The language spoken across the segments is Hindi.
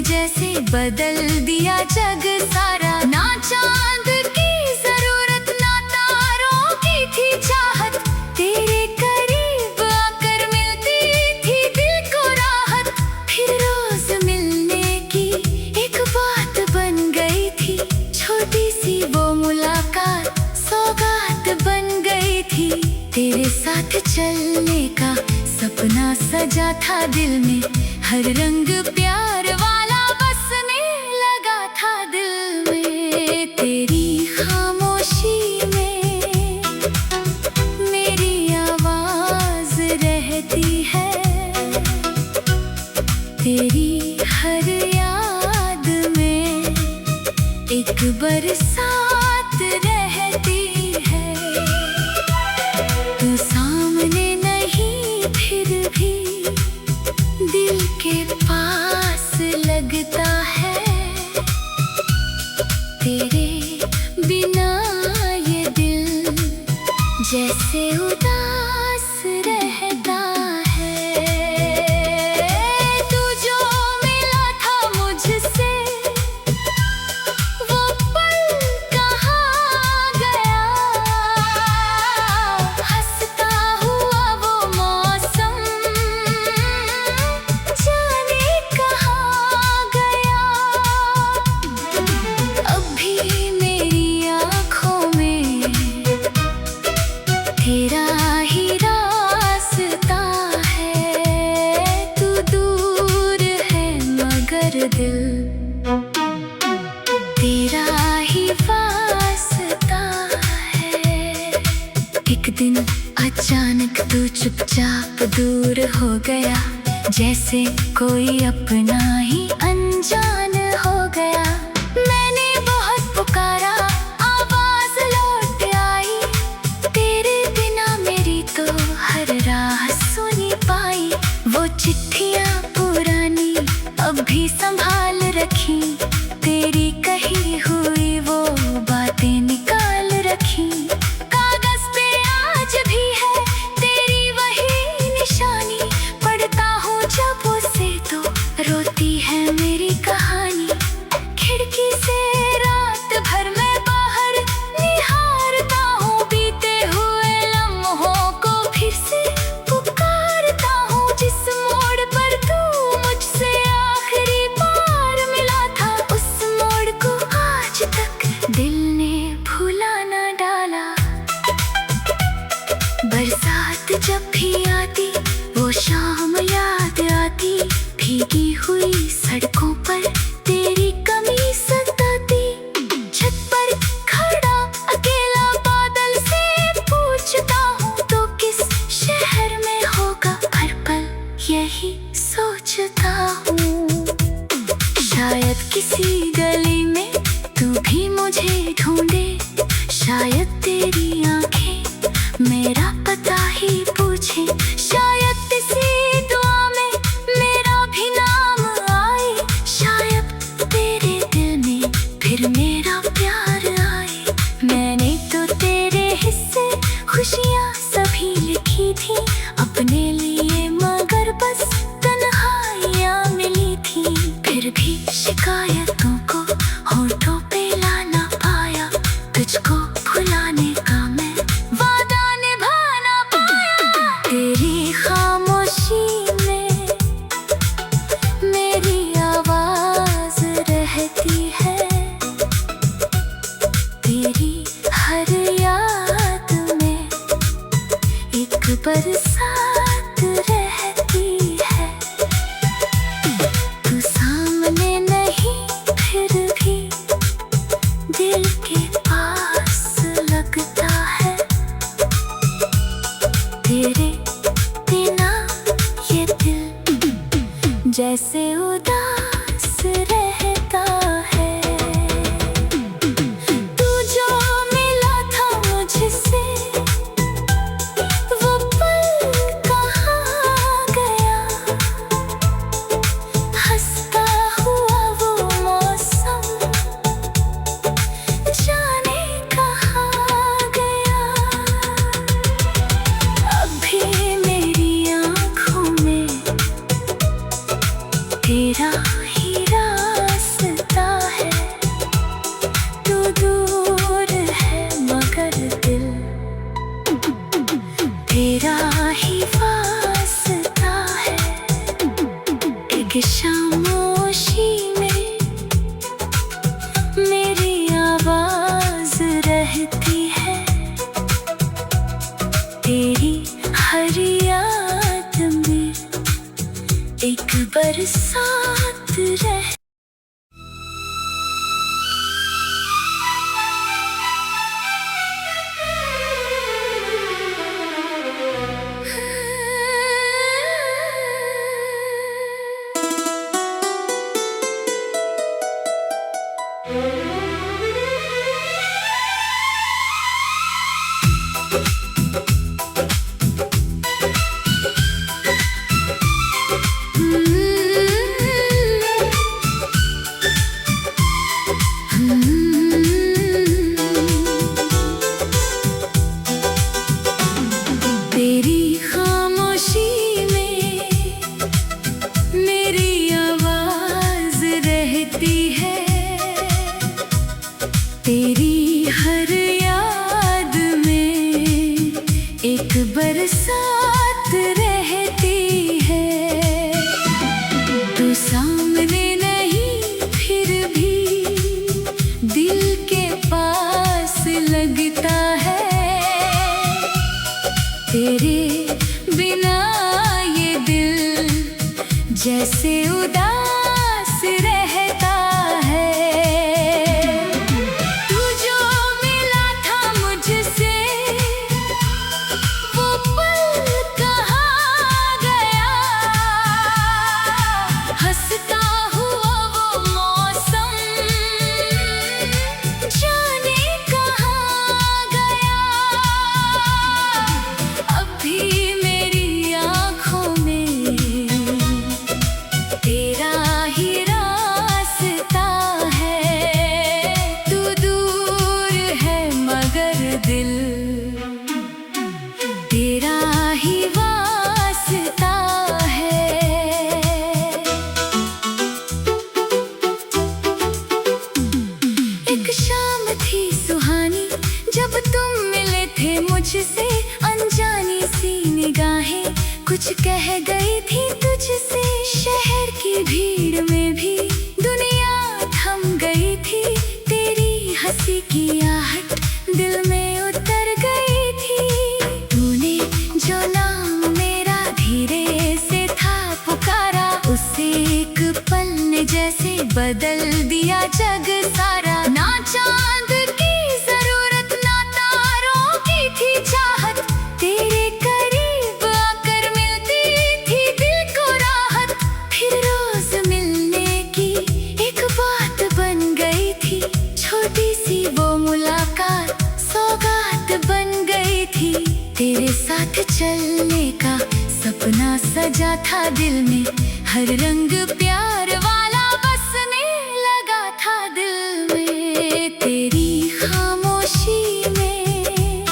जैसे बदल दिया जग सारा। ना चांद की जरूरत ना तारों की थी चाहत, तेरे करीब आकर मिलती थी दिल को राहत। फिर रोज मिलने की एक बात बन गई थी, छोटी सी वो मुलाकात सौगात बन गई थी। तेरे साथ चलने का सपना सजा था दिल में, हर रंग प्यार वाला बसने लगा था दिल में। तेरी खामोशी में मेरी आवाज रहती है, तेरी हर याद में एक बरसात रहती है। तू सामने नहीं फिर भी दिल के पास लगता है, तेरे बिना ये दिल जैसे उदास रहता है। तू जो मिला था मुझसे वो पल कहाँ गया, हंसता हुआ वो मौसम जाने कहाँ गया। अब भी मेरी आँखों में तेरा ही रास्ता है, तू दूर है मगर दिल तेरा ही वास्ता है। एक दिन अचानक तू चुपचाप दूर हो गया, जैसे कोई अपना ही अनजान हो गया। मैंने बहुत पुकारा आवाज लौट आई, तेरे बिना मेरी तो हर राह सुनी पाई। वो चिट्ठियाँ पुरानी अब भी संभाल रखी, तेरी कही हुई वो बातें निकाल रखी। कागज पे आज भी है तेरी वही निशानी, पढ़ता हूँ जब उसे तो रोती है मेरी कहानी। खिड़की से रात भर मैं बाहर निहारता हूँ, बीते हुए लम्हों को फिर से पुकारता हूँ। जिस मोड़ पर तू मुझसे आखिरी बार मिला था, उस मोड़ को आज तक दिल ने भुला न डाला। बरसात जब भी आती वो शाम याद आती, भीगी हुई सड़कों पर तेरी कमी सताती। छत पर खड़ा अकेला बादल से पूछता हूँ, तो किस शहर में होगा हर पल यही सोचता हूँ। शायद किसी गली में तू भी मुझे ढूंढे, शायद तेरी आंखें मेरा पता ही पूछे। शायद किसी दुआ में मेरा भी नाम आए, शायद तेरे दिल में फिर मेरा प्यार आए। मैंने तो तेरे हिस्से खुशियाँ सभी लिखी थी अपने लिए, मगर बस तन्हाइयाँ मिली थी। फिर भी शिकायतों को होठों पे ला ना पाया, तुझको भुलाने का मैं वादा निभा ना पाया। तेरी खामोशी में मेरी आवाज रहती है, तेरी हर याद में एक बरसात रहती है। तू सामने नहीं फिर बरसात रह तेरी खामोशी में मेरी आवाज रहती है, तेरी हर याद में एक बरसात रहती है। तू सामने नहीं फिर भी दिल के पास लगता है, तेरे बिना ये दिल जैसे उदास रहता है। तू जो मिला था मुझसे वो पल कहाँ गया, हंसता हुआ वो मौसम जाने कहाँ गया। अब भी मेरी आँखों में तेरा ही रास्ता है, तू दूर है मगर दिल तेरा ही वास्ता है। एक शाम थी सुहानी जब तुम मिले थे मुझसे, अनजानी सी निगाहें कुछ कह गई थी तुझसे। शहर की भीड़ में भी दुनिया थम गई थी, तेरी हंसी की आहट दिल में उतर गई थी। तूने जो नाम मेरा धीरे से था पुकारा, उसे एक पल ने जैसे बदल दिया जग सारा। ना चांद की जरूरत ना तारों की थी चाहत, तेरे करीब आकर मिलती थी दिल को राहत। फिर रोज मिलने की एक बात बन गई थी, छोटी सी वो मुलाकात सौगात बन गई थी। तेरे साथ चलने का सपना सजा था दिल में, हर रंग प्यार वाला बसने लगा था दिल में। तेरी खामोशी में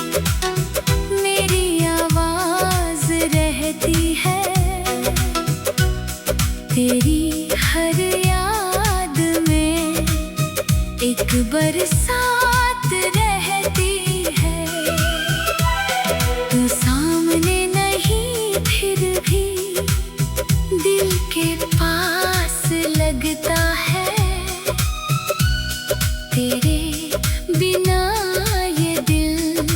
मेरी आवाज रहती है, तेरी हर याद में एक बरसात रहती है। तू सामने नहीं फिर भी दिल के पास लगता है, तेरे बिना ये दिल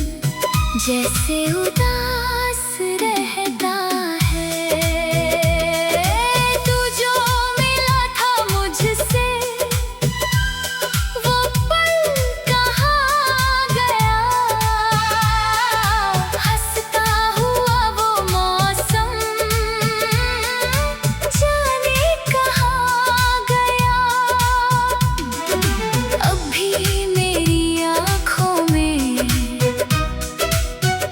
जैसे उदास रहता है। तू जो मिला था मुझसे वो पल कहाँ गया, हंसता हुआ वो मौसम जाने कहाँ गया। अब भी मेरी आँखों में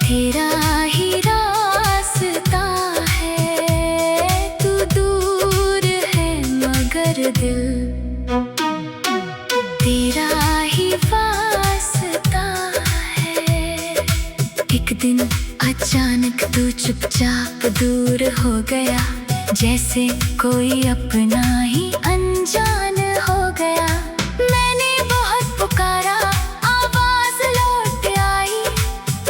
तेरा ही रास्ता है, तू दूर है मगर दिल तेरा ही वास्ता है। एक दिन अचानक तू चुपचाप दूर हो गया, जैसे कोई अपना ही अनजान हो गया। मैंने बहुत पुकारा आवाज लौट आई,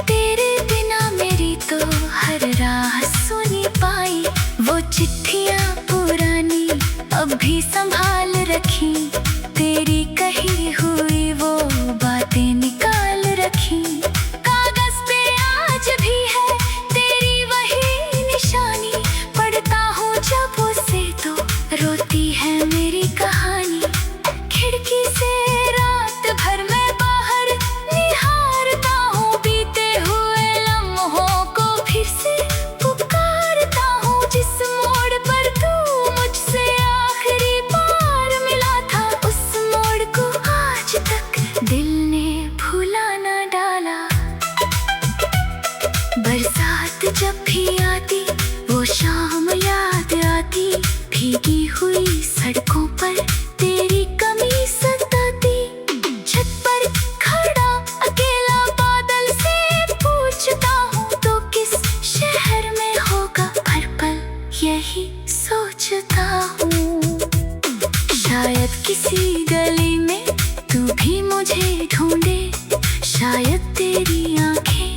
तेरे बिना मेरी तो हर राह सुनी पाई। वो चिट्ठियाँ पुरानी अब भी संभाल रखी, तेरी कही हुई वो बातें निकाल रखी। कागज पे आज भी है तेरी वही निशानी, पढ़ता हूँ जब उसे तो सी गली में तू भी मुझे ढूंढे। शायद तेरी आंखें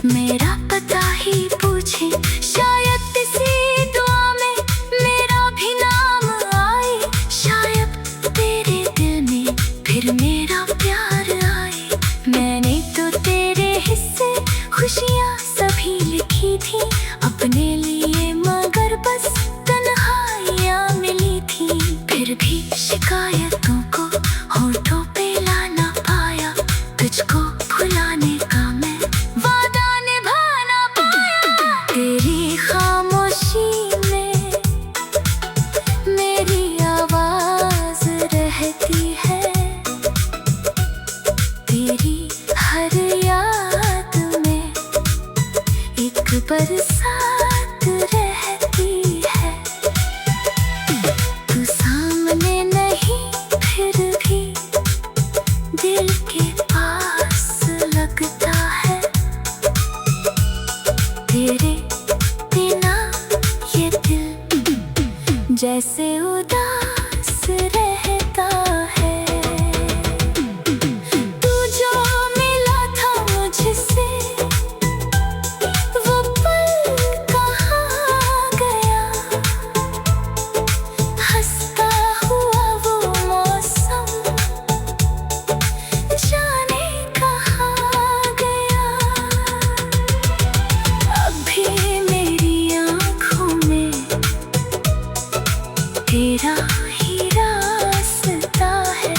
मेरा पता ही पूछे, शायद किसी दुआ में मेरा भी नाम आए, शायद तेरे दिल में फिर मेरा प्यार आए। मैंने तो तेरे हिस्से खुशियाँ सभी लिखी थी अपने लिए, मगर बस तन्हाइयाँ मिली थी। फिर भी शिकायतों को होठों पे ला ना पाया, तुझको भुलाने का मैं वादा निभा ना पाया। तेरी खामोशी में मेरी आवाज रहती है, तेरी हर याद में एक बरसात रहती है। तू सामने नहीं फिर भी दिल के पास लगता है, तेरे बिना ये दिल जैसे उदास रहता है। तू जो मिला था मुझसे वो पल कहाँ गया, हंसता हुआ वो मौसम जाने कहाँ गया। अभी मेरी आँखों में तेरा ही रास्ता है,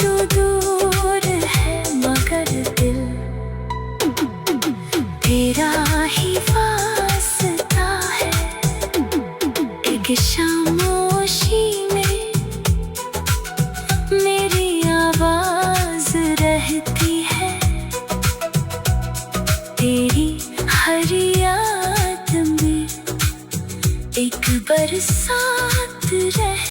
तू दूर है मगर दिल तेरा ही वास्ता है। एक खामोशी में मेरी आवाज रहती है, तेरी हर याद में एक बरसात रह।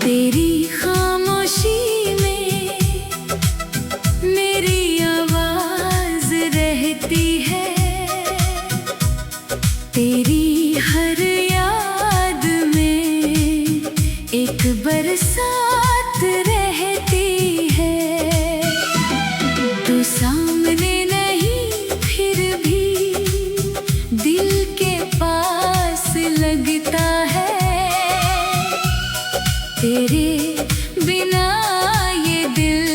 तेरी खामोशी में मेरी आवाज रहती है, तेरी हर याद में एक बरसात रहती है। तू सामने नहीं फिर भी दिल के पास लगता है, तेरे बिना ये दिल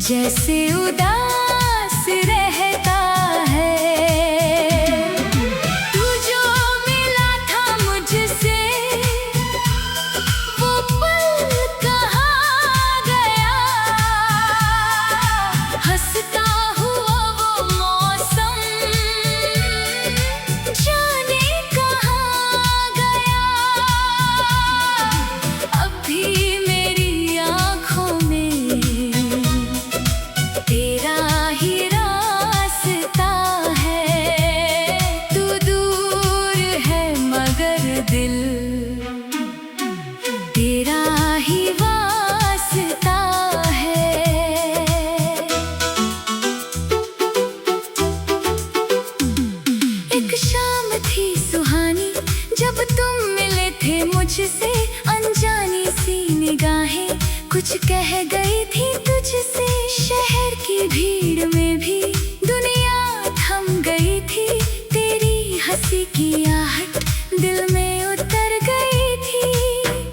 जैसे उदास रहता है। तू जो मिला था मुझसे वो पल कहाँ गया, हंसता हुआ वो मौसम जाने कहाँ गया। अभी मेरी आँखों में तेरा ही रास्ता है, तू दूर है मगर दिल तेरा ही वास्ता है। एक शाम थी सुहानी जब तुम मिले थे मुझसे, अनजानी सी निगाहें कुछ कह गई थी तुझसे। शहर की भीड़ में भी दुनिया थम गई थी, तेरी हंसी की आहट दिल में उतर गई थी।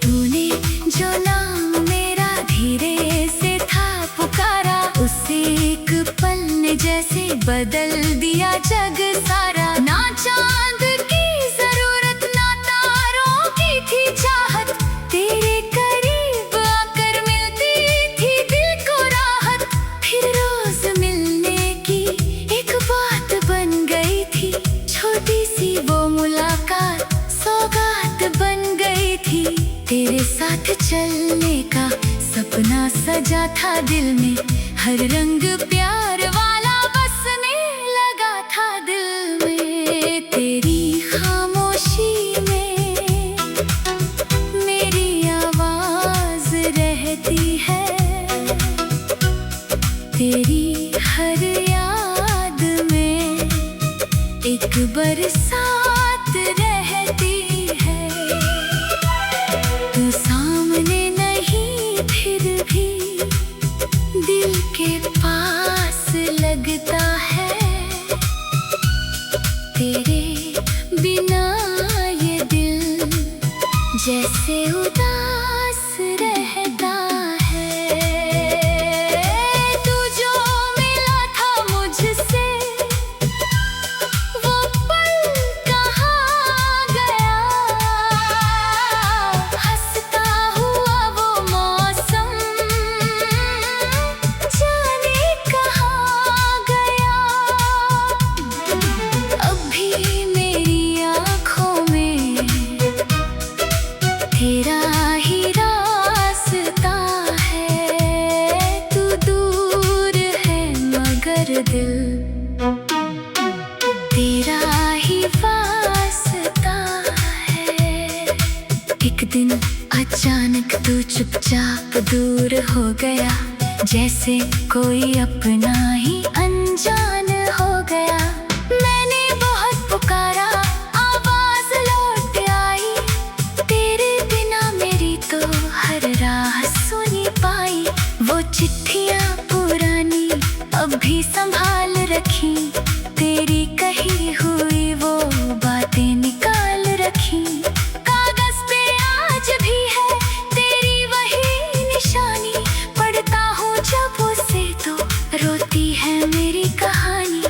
तूने जो नाम मेरा धीरे से था पुकारा, उसे एक पल ने जैसे बदल दिया जग सारा। ना चांद की जरूरत ना तारों की थी चाहत, तेरे करीब आकर मिलती थी दिल को राहत। फिर रोज मिलने की एक बात बन मुलाकात सौगात बन गई थी। तेरे साथ चलने का सपना सजा था दिल में, हर रंग प्यार वाला बसने लगा था दिल में। तेरी खामोशी में मेरी आवाज रहती है, तेरी हर याद में एक बरसात रहती है। तू सामने नहीं फिर भी दिल के पास लगता है, तेरे बिना ये दिल जैसे उदास रहता है। तू जो मिला था मुझसे वो पल कहाँ गया, हंसता हुआ वो मौसम जाने कहाँ गया। अब भी मेरी आँखों में तेरा ही रास्ता है। तू दूर है मगर दिल तेरा ही वास्ता है। एक दिन अचानक तू चुपचाप दूर हो गया, जैसे कोई अपना ही अनजान हो गया। मैंने बहुत पुकारा, आवाज लौट आई, तेरे बिना मेरी तो हर राह सुनी पाई। वो चिट्ठियाँ पुरानी अब भी संभाल रखी, तेरी कही हुई वो बातें निकाल रखी। कागज पे आज भी है तेरी वही निशानी, पढ़ता हूँ जब उसे तो रोती है मेरी कहानी।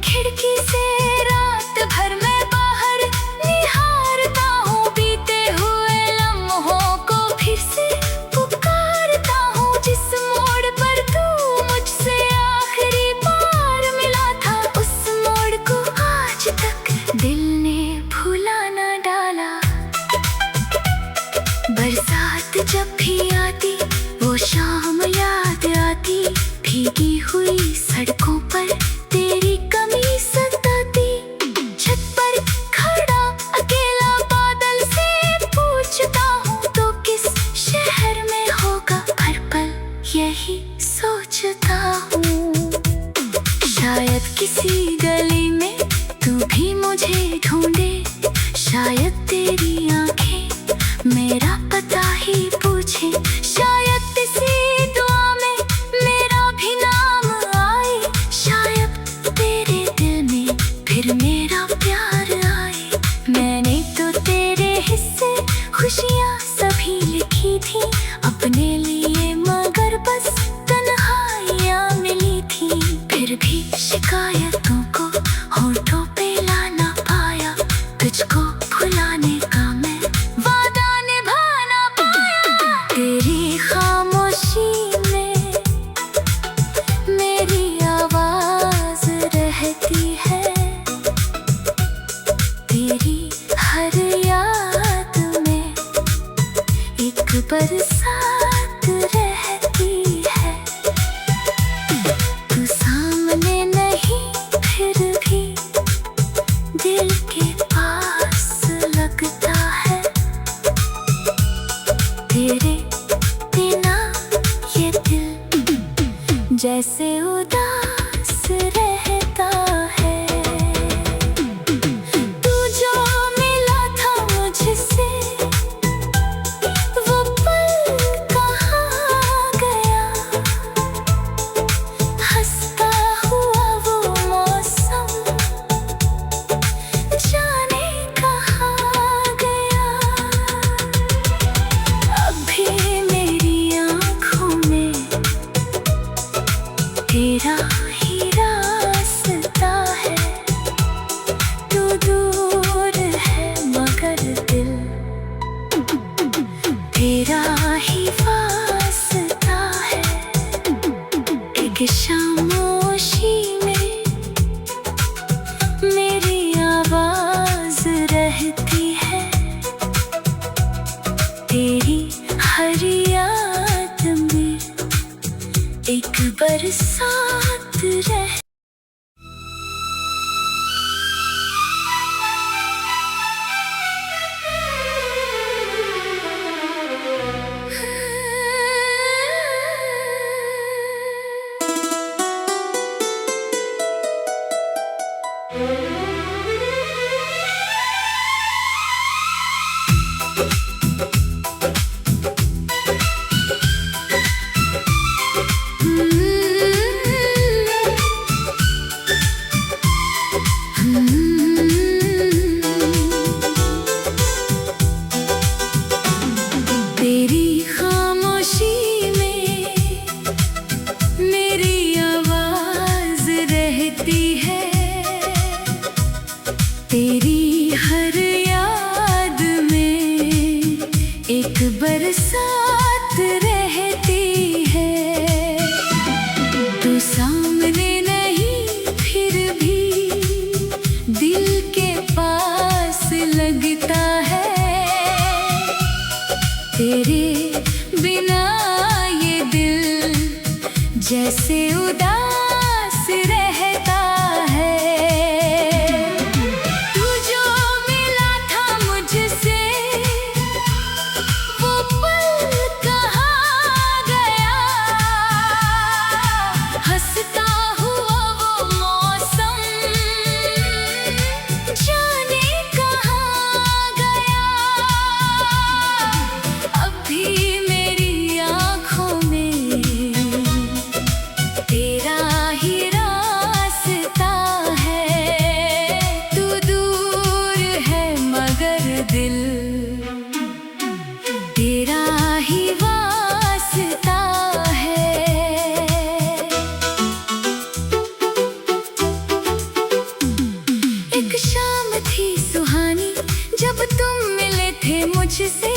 खिड़की से रात भर मैं बाहर निहारता हूँ, बीते हुए लम्हों को फिर से पुकारता हूँ। जिस मोड़ पर तू मुझसे आखिरी बार मिला था, उस मोड़ को आज तक दिल ने भुला न डाला। बरसात जब भी आती वो शाम याद आती, भीगी हुई सड़कों पर तेरी कमी सताती। छत पर खड़ा अकेला बादल से पूछता हूँ, तो किस शहर में होगा हर पल यही सोचता हूँ। शायद किसी गली में तू भी मुझे ढूंढे, शायद तेरी आंखें मेरा पता ही पूछे, शायद किसी दुआ में मेरा भी नाम आए, शायद तेरे दिल में फिर मेरा प्यार आए। मैंने तो तेरे हिस्से खुशियाँ सभी लिखी थी अपने लिए, मगर बस तन्हाइयाँ मिली थी। फिर भी शिकायतों को होठों पे ला ना पाया, तुझको भुलाने का मैं वादा निभा ना पाया। तेरी खामोशी में मेरी आवाज रहती है, तेरी हर याद में एक बरसात रहती है। तू सामने नहीं फिर भी दिल के पास लगता है, तेरे बिना ये दिल जैसे उदास रहता है। तू जो मिला था मुझसे वो पल बरसात रह तेरी खामोशी में मेरी आवाज रहती है, तेरी हर याद में एक बरसात रहती है। तू सामने नहीं फिर भी दिल के पास लगता है, तेरे बिना ये दिल जैसे उदास रहता है। तू जो मिला था मुझसे वो पल कहाँ गया, हंसता हुआ वो मौसम जाने कहाँ गया। अब भी मेरी आँखों में तेरा ही रास्ता है, तू दूर है मगर दिल तेरा ही वास्ता है। एक शाम थी सुहानी जब तुम मिले थे मुझसे,